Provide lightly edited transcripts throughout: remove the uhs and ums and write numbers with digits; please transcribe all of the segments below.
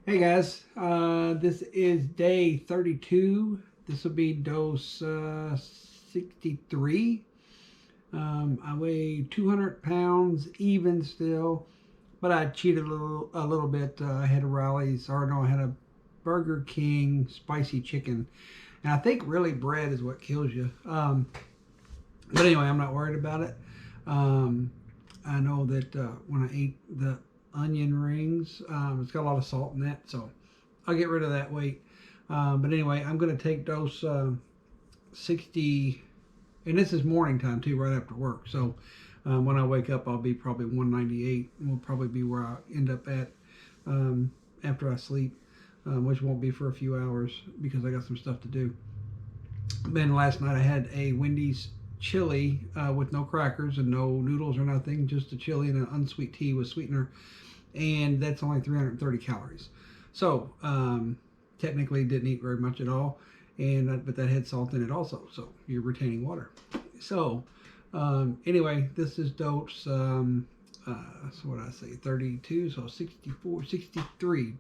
Hey guys, this is day 32. This will be dose 63. I weigh 200 pounds even still, but I cheated a little bit. I had a Rally's, or no, I had a Burger King spicy chicken, and I think really bread is what kills you. But anyway, I'm not worried about it. I know that when I ate the onion rings, it's got a lot of salt in that, so I'll get rid of that weight. But anyway, I'm going to take dose 60, and this is morning time too, right after work. So when I wake up, I'll be probably 198, and will probably be where I end up at after I sleep, which won't be for a few hours because I got some stuff to do. Then last night I had a Wendy's chili with no crackers and no noodles or nothing, just a chili and an unsweet tea with sweetener, and that's only 330 calories. So technically didn't eat very much at all, and but that had salt in it also, so you're retaining water. So anyway, this is dose so what did I say, 32, so 64, 63,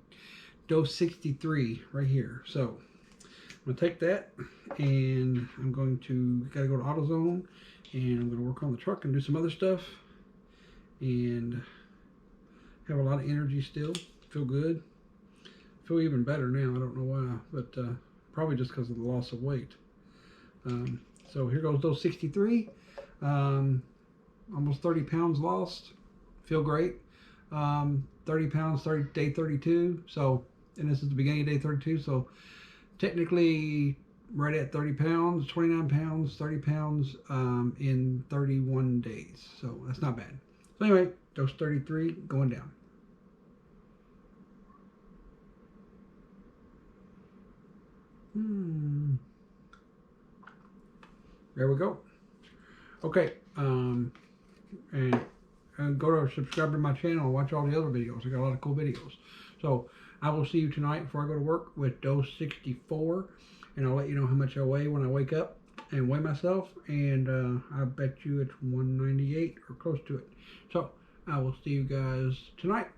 dose 63 right here. So I'm going to take that, and I'm going to gotta go to AutoZone, and I'm going to work on the truck and do some other stuff, and have a lot of energy still. Feel good. Feel even better now. I don't know why, but probably just because of the loss of weight. So here goes dose 63. Almost 30 pounds lost. Feel great. 30 pounds, day 32. So, and this is the beginning of day 32. So technically right at 30 pounds, 29 pounds, 30 pounds in 31 days. So that's not bad. So anyway, dose 33 going down. There we go. Okay, and go to subscribe to my channel and watch all the other videos. I got a lot of cool videos. So I will see you tonight before I go to work with dose 64, and I'll let you know how much I weigh when I wake up and weigh myself, and I bet you it's 198 or close to it. So I will see you guys tonight.